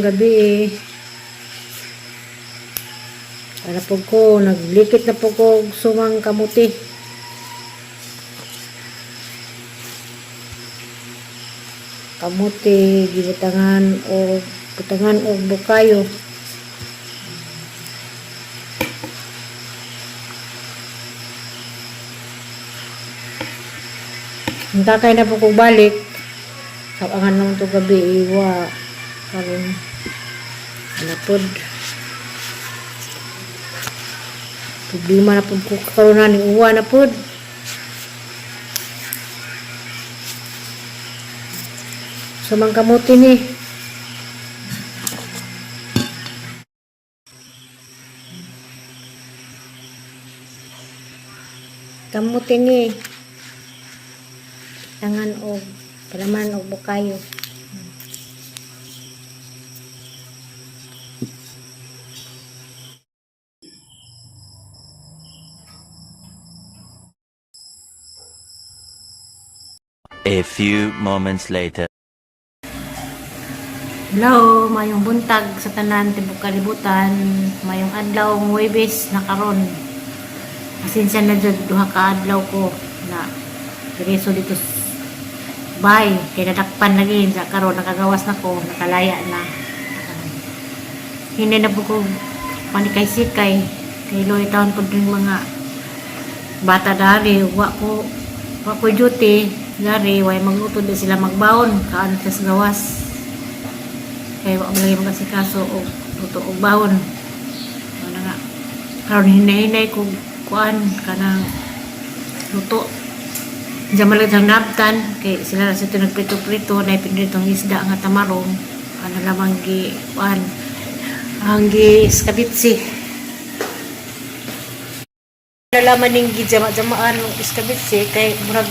karong gabi eh. Para po ko, naglikit na po ko sumang kamuti. Kamuti, butangan o bukayo. Hintakay na po ko balik. Sabangan naman ito gabi, iwa. Karong alapod. Problema na po ko karoon na ni uwa na po. Sumang kamuti ni. Kamuti ni. Tangan o palaman o bukayo. A few moments later. Hello, mayong buntag sa tanan tibok kalibutan, mayong adlaw Huwebes na karon. Pasensya na jud duha ka adlaw ko na diretso dito bay kay nadakpan lagi sa karon nakagawas na ko, nakalaya na. Hindi na po ko panikay-sikay kay loy taon po din mga bata dari wa ko duty dari way magutod din sila magbaon kaan sa gawas. Kaya wala lagi magkasikaso o luto o bahon. Ano nga. Karon hinay-hinay kung kuan kanang luto. Diyan malag ang nabtan. Kaya sila na ito nagprito-prito na ipinritong isda nga tamarong. Ano lamang kuan. Ang iskabitsi. Nalaman ng gijama-jamaan ng iskabitsi kay murag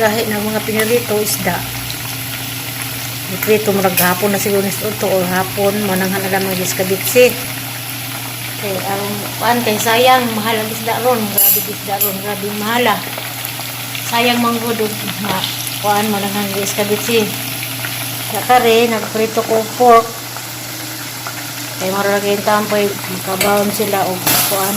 gahe ng mga pinirito isda. Prito murag hapon na siguro ito o hapon mananghan alam ng iskabitsi. Kay ang kuan kay sayang mahal ang isda ron, grabe mahala. Sayang manggudog na kuan mananghan ng iskabitsi. Nakare nagprito ko pork. Kay murag yung tampoy makabawon sila og kuan.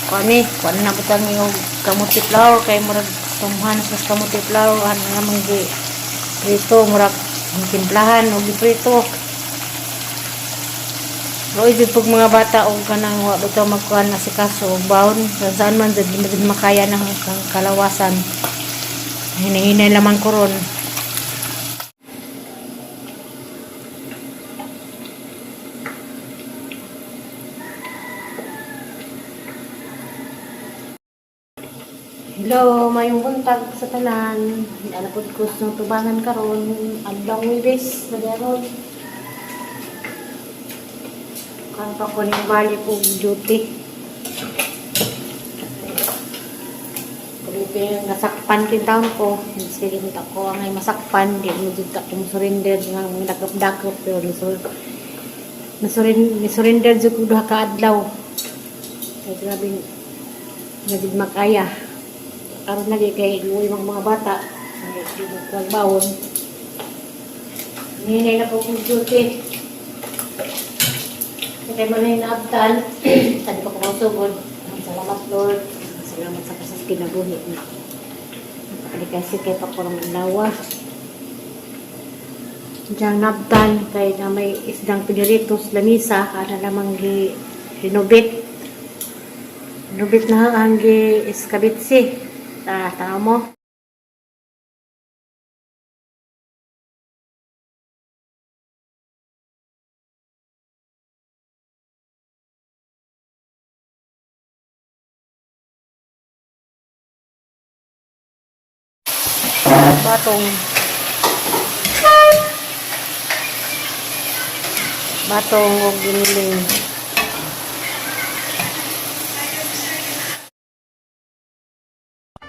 Kuan na butang yung kamuti flour kay murag tumhan sa kamuti flour ano namang prito, murag timplahan o giprito. Roy jud pag mga bata o kanang wa bitaw magkuhan na si kaso og baon saan man jud makaya na ang kalawasan. Hinahinay lamang ko ron. Hello, mayong buntag sa tanan. Alapod ko sa tubangan karon, adlaw Huwebes na daron. Kan pa ko ning balik og duty. Kung nasakpan kin taon ko, sige ta ko ang masakpan, di mo jud ta kung surrender nga dakop-dakop pero surrender jud ko duha ka adlaw. Kay grabe nga jud makaya. Karon lagi kay luoy mga bata ay nagbawon. Hinay na po kong duty. Kaya man na naabtan, sabi ko kung sugod. Salamat Lord. Salamat sa kasas kinabuhi na. Napakalikasi kay pakurang lawa. Diyan naabtan kay na may isdang piniritos lamisa kada lamang renovate. Renovate na ang iskabitsi. Tanaw mo. Batong o giniling.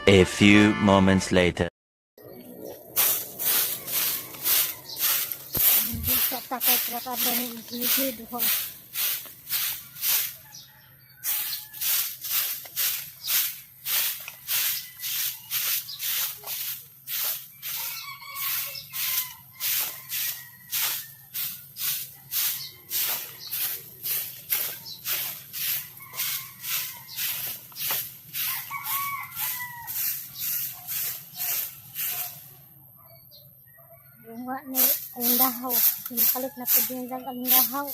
A few moments later. dahaw. Nakalit na po din lang ang dahaw.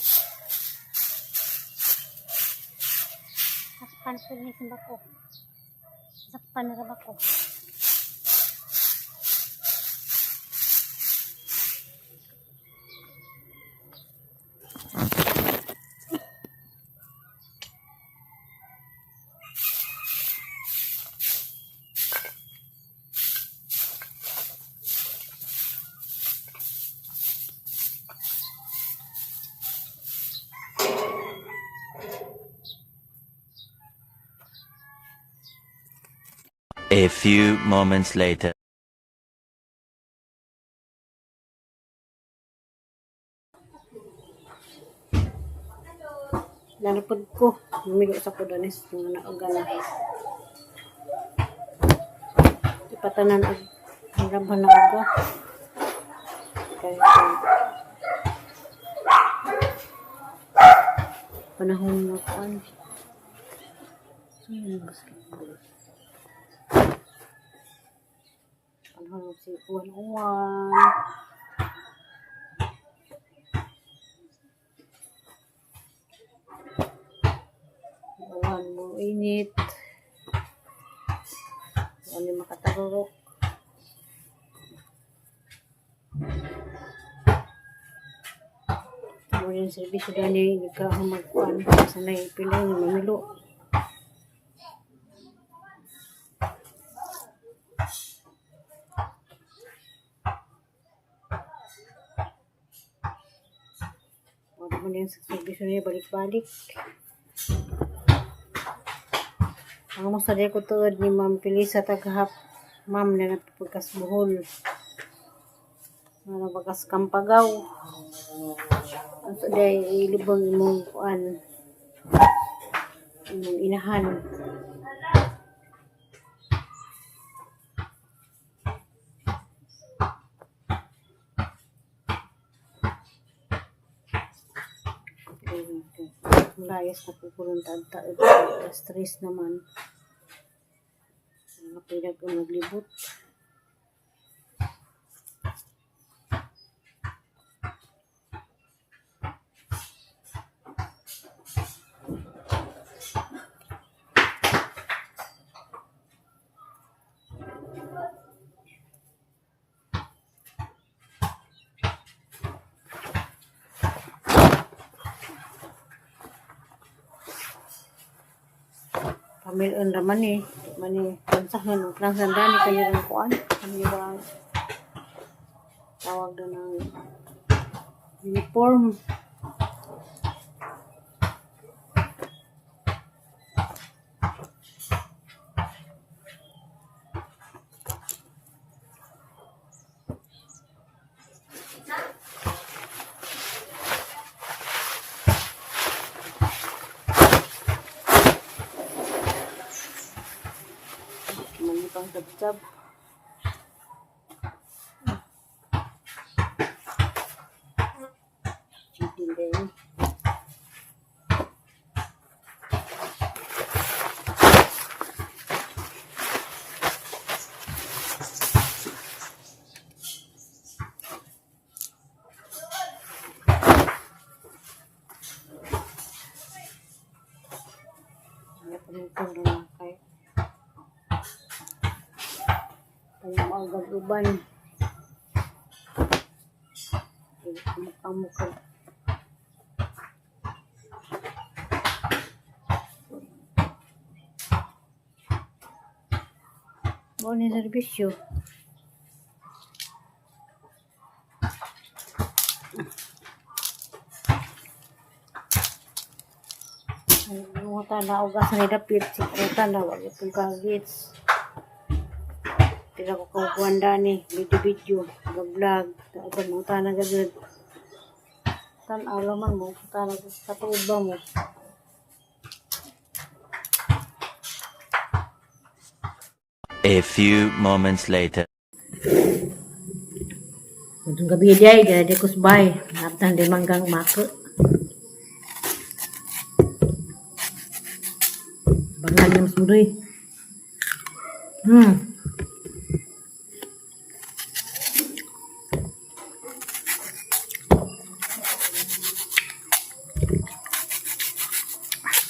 Sakpan po din sa bako. Sakpan na sa bako. A few moments later. Nalapod ko. Lumigo sa kudanis. Mga naagala. Ipatanan ang laban na aga. Kaya panahon na kuan. Basketball. Panahon si uwan-uwan. Uwan mo init. Uwan yung makatarurok. Mo yung servisyo gani nagkahumagkuan sanay pilang mamilo. Wala mo yung servisyo niya balik-balik. Ang musta di ko tuod ni Ma'am Pilisa taghap. Ma'am na napagkas buhol. Na napagkas kampagaw. Ang saday ilibang imong kuan. Imong inahan. Layas na pukulong tagta. Stress naman. Napilag ko naglibot. Pamilon raman eh. Mani, pansahan ng transandani kayo ng kuan. Ano ba tawag na ng uniform. Pang sabsab. Chitin din. Ano pa rin ito na kayo. Kaya maagag uban. Mukha-mukha. Buwan yung servisyo. Mga tanda, ugasan nila pit. Mga tanda, wag itong kagits. Tira ko kawakwanda ni video-video, vlog, tapos mo tanang gagawin. Tanaw laman mo, tanang katuod ba mo. A few moments later. Itong gabi day, gaya di kusbay, naptang di manggang mako. Bangan yung sudoy.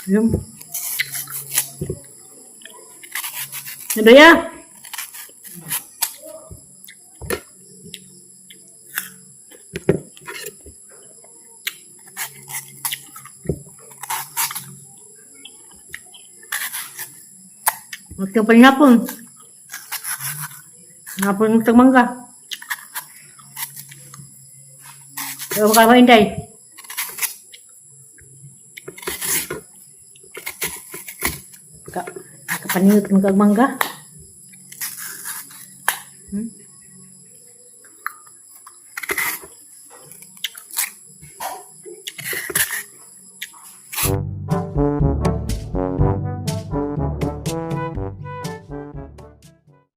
Yun. Ano ya? Magkang panihapon. Hapon ng tagmangga. Pero makakain tayo. Kapanigot ng kagmangga.